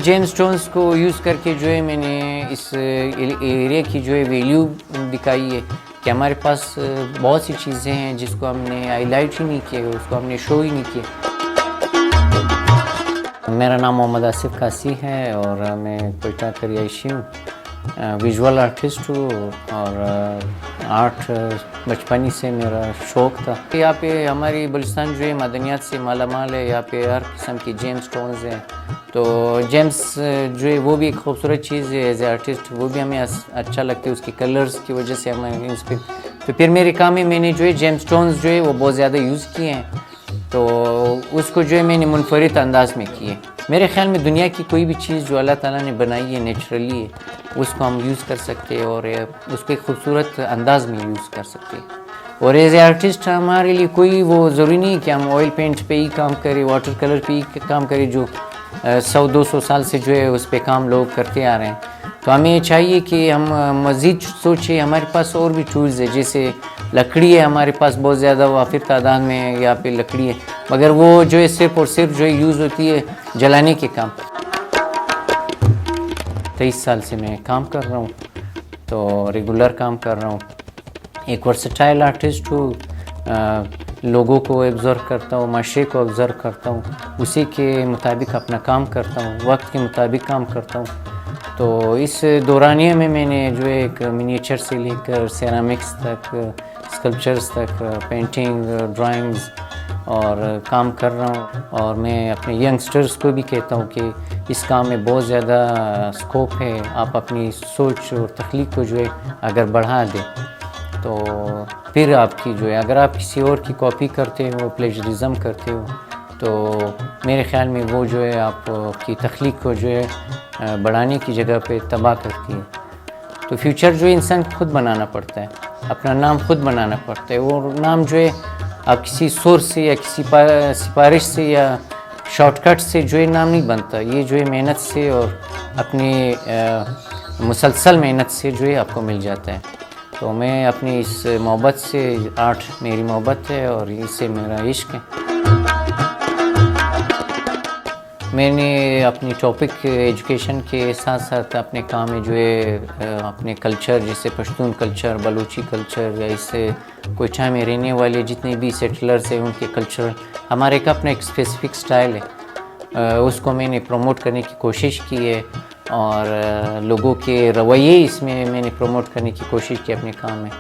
Gem stones کو use کر کے جو ہے میں نے اس ایریا کی جو ہے ویلیو دکھائی ہے کہ ہمارے پاس بہت سی چیزیں ہیں جس کو ہم نے ہائی لائٹ ہی نہیں کیا، اس کو ہم نے شو ہی نہیں کیا۔ میرا نام محمد آصف قاسی ہے اور میں کوئٹہ کا رہائشی ہوں، ویژول آرٹسٹ ہوں اور آرٹ بچپن ہی سے میرا شوق تھا۔ یہاں پہ ہماری بلوچستان جو ہے معدنیات سے مالا مال ہے، یہاں پہ ہر قسم کی جیم سٹونز ہیں، تو جیمز جو ہے وہ بھی ایک خوبصورت چیز ہے۔ ایز اے آرٹسٹ وہ بھی ہمیں اچھا لگتا ہے، اس کی کلرز کی وجہ سے ہمیں تو پھر میرے کام میں میں نے جو ہے جیم سٹونز جو ہے وہ بہت زیادہ یوز کیے ہیں، تو اس کو جو ہے میں نے منفرد انداز میں کیے۔ میرے خیال میں دنیا کی کوئی بھی چیز جو اللہ تعالیٰ نے بنائی ہے نیچرلی ہے، اس کو ہم یوز کر سکتے ہیں اور اس کو ایک خوبصورت انداز میں یوز کر سکتے ہیں۔ اور ایز اے آرٹسٹ ہمارے لیے کوئی وہ ضروری نہیں ہے کہ ہم آئل پینٹ پہ ہی کام کریں، واٹر کلر پہ ہی کام کریں، جو 100-200 سال سے جو ہے اس پہ کام لوگ کرتے آ رہے ہیں۔ تو ہمیں چاہیے کہ ہم مزید سوچیں، ہمارے پاس اور بھی ٹولز ہے، جیسے لکڑی ہے ہمارے پاس بہت زیادہ وافر تعداد میں یہاں پہ لکڑی ہے، مگر وہ جو ہے صرف اور صرف جو ہے یوز ہوتی ہے جلانے کے کام۔ 23 سال سے میں کام کر رہا ہوں، تو ریگولر کام کر رہا ہوں۔ ایک ورسٹائل آرٹسٹ ہوں، لوگوں کو آبزرو کرتا ہوں، معاشرے کو آبزرو کرتا ہوں، اسی کے مطابق اپنا کام کرتا ہوں، وقت کے مطابق کام کرتا ہوں۔ تو اس دورانیے میں میں نے جو ہے ایک منیچر سے لے کر سیرامکس تک، اسکلپچرز تک، پینٹنگ، ڈرائنگز اور کام کر رہا ہوں۔ اور میں اپنے ینگسٹرز کو بھی کہتا ہوں کہ اس کام میں بہت زیادہ اسکوپ ہے، آپ اپنی سوچ اور تخلیق کو جو ہے اگر بڑھا دیں تو پھر آپ کی جو ہے، اگر آپ کسی اور کی کاپی کرتے ہو، پلیجرزم کرتے ہو، تو میرے خیال میں وہ جو ہے آپ کی تخلیق کو جو ہے بڑھانے کی جگہ پہ تباہ کرتی ہے۔ تو فیوچر جو ہے انسان خود بنانا پڑتا ہے، اپنا نام خود بنانا پڑتا ہے، اور نام جو ہے آپ کسی سورس سے یا کسی سفارش سے یا شارٹ کٹ سے جو ہے نام نہیں بنتا، یہ جو ہے محنت سے اور اپنی مسلسل محنت سے جو ہے آپ کو مل جاتا ہے۔ تو میں اپنی اس محبت سے، آرٹ میری محبت ہے اور اس سے میرا عشق ہے۔ میں نے اپنی ٹاپک ایجوکیشن کے ساتھ ساتھ اپنے کام میں جو ہے اپنے کلچر، جیسے پشتون کلچر، بلوچی کلچر، یا اس سے کوئٹہ میں رہنے والے جتنے بھی سیٹلرز ہیں ان کے کلچر، ہمارے ایک اپنا ایک اسپیسیفک سٹائل ہے، اس کو میں نے پروموٹ کرنے کی کوشش کی ہے، اور لوگوں کے رویے اس میں نے پروموٹ کرنے کی کوشش کی اپنے کام میں۔